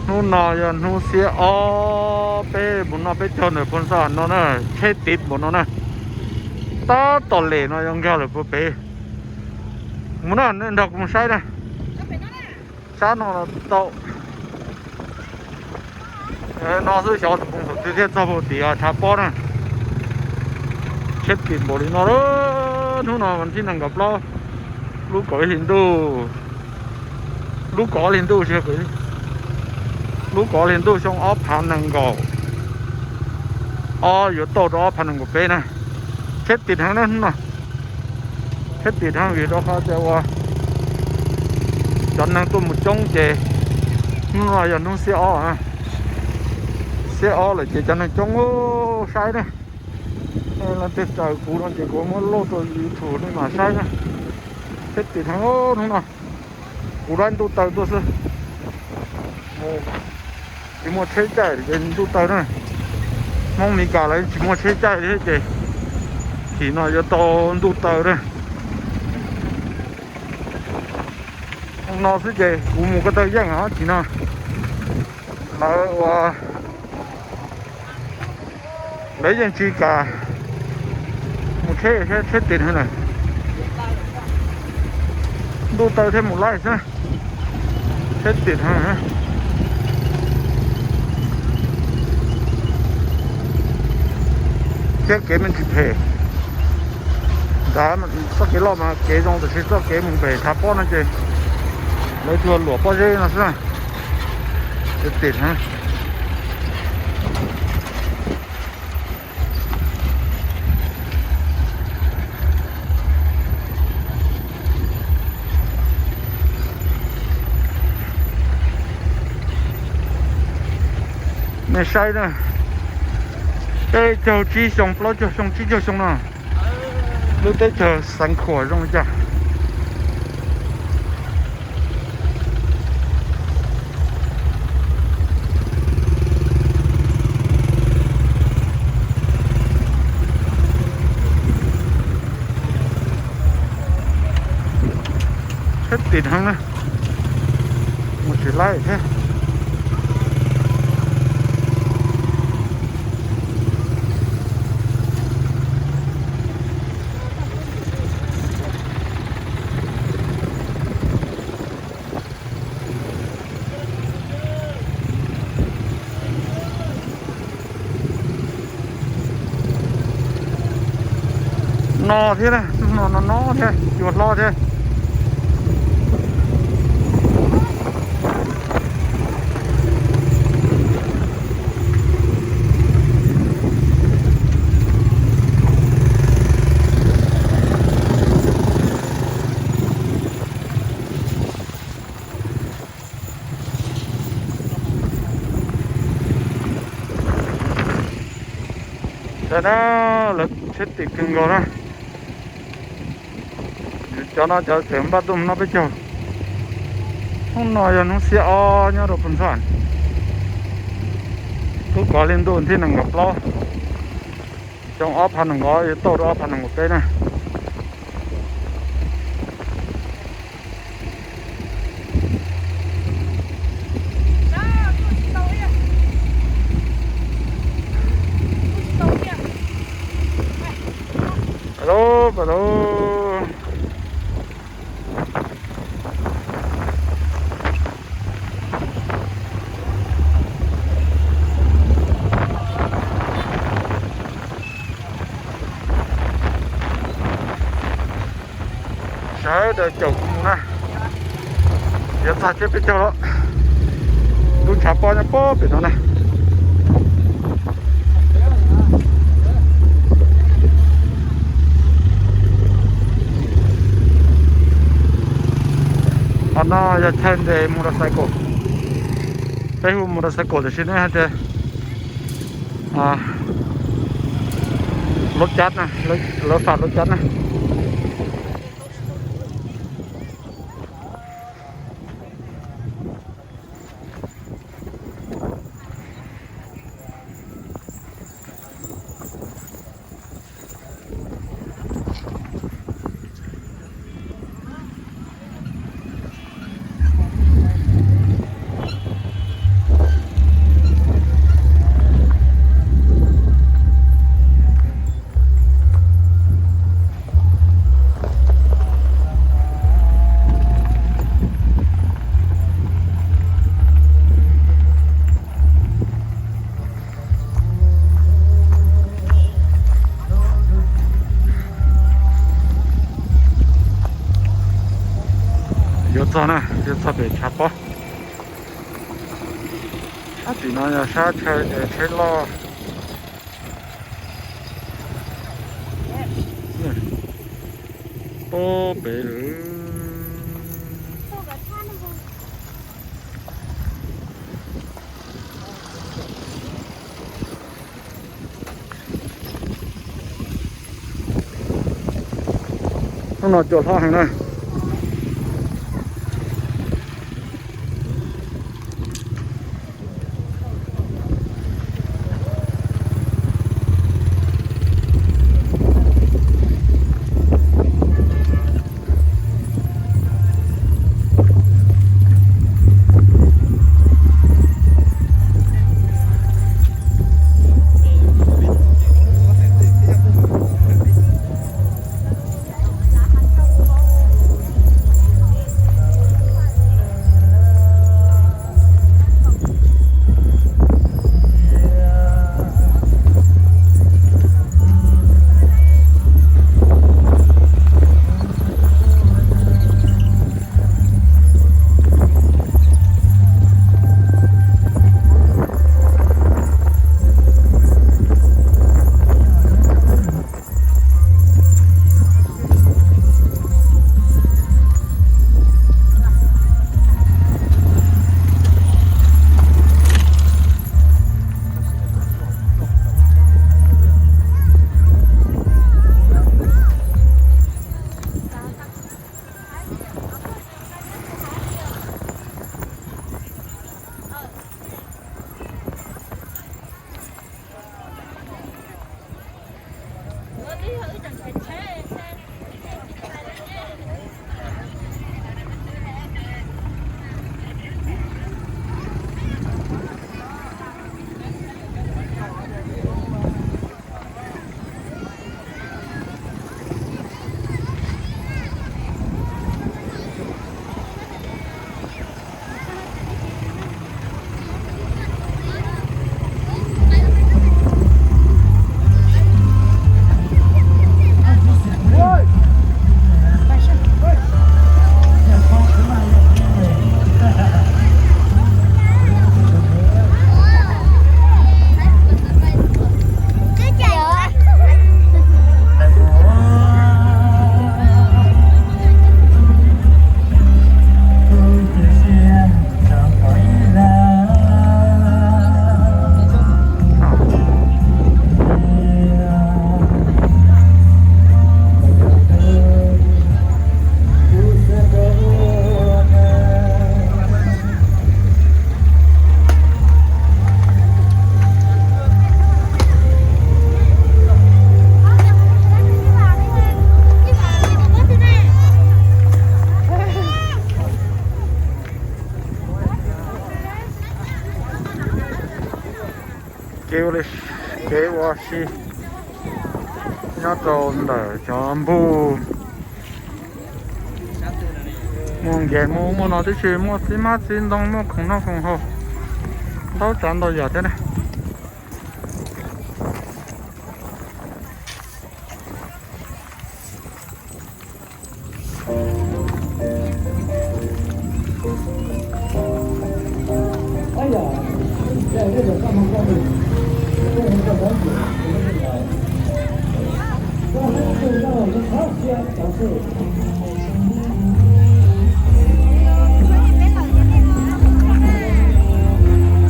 นู่นนอยนู่นเสียอ๋อไปบุญนอไปจนเลยคนสานนอน่ะเช็ดติดบุญนอน่ะตาตอเลยนอยังแก่เลยปุ๊บไปมุนนั่นดอกมันใช่นะใช่นอโตนอ是小公司直接找不底啊查包呢เช็ดติดบุญนอเลยนู่นนอมันที่นั่งกับเราลูกก่อหินดูลูกก่อหินดูเชื่อไหมลูกก่อหินดูช่องออฟผ่านนั่งก่ออ๋ออยู่โต๊ะออฟผ่านนั่งกับเป้นะเช็ดติดทางนั้นนะเช็ดติดทางอยู่แล้วเขาจะว่าจนนั่งตัวมุดจงเจนู่นอย่างนู้นเสียอ๋อฮะเสียอ๋อเลยเจจนนั่งจงโอ้ใช่เนี่ยเราติดใจกูเราเจกูมันโลตัวยูทูบนี่มาใช่เนี่ยเช็ดติดทางโอ้นู่นน่ะกูรันตัวเตาตัวสิโอ้ที่มัวเช็ดใจเป็นตัวเตาเนี่ยมองมีกาอะไรที่มัวเช็ดใจเลยเจที่น่าจะโตตัวเตาเนี่ยnó sẽ gì cũng một cái thời gian hả chị nào nó lấy dân chi cả một thế tiền hơn này đu tờ thêm một like nữa thế tiền hơn hả thế kế mình chỉ về đã mình sao cái lo mà kế trong thì sao kế mình về tháp bó nó chơi lấy thua lúa bao nhiêu là saoติดฮะไม่ใช่นะเต้เจ้าจีชงปล้อเจ้าชงจีเจ้าชงน่ะรู้เต้เจ้าสังขวดลงจ้ะติดทั้งนะหมดสิไล่แท้นอที่นะนอที่หยุดรอที่แต่นะเราเช็ดติดกันก่อนนะcho nó cho sớm bắt tụm nó bây giờ không nói là nó sẽ nhớ được phần sản cứ có lên đồn thì nó ngập lo trong ốp hành nó có tổ ốp hành một cái này alo đấy để chụp này giờ ta chết biết cho đó đúng chả bao nhiêu bó biển nó này nó giờ thêm để motorcycle cái motorcycle thì xin nói thế lốt chát này lốt phạt lốt chát này 啥呢？就特别吃饱。他平常要下车了。宝贝儿。nó chỗ thang hàng này kêu lên kêu qua xí nhớ trộn là chọn bu muốn ghé muốn nói tới chuyện muốn xí má xin đông muốn không nó không hô tao chọn đâu giờ thế này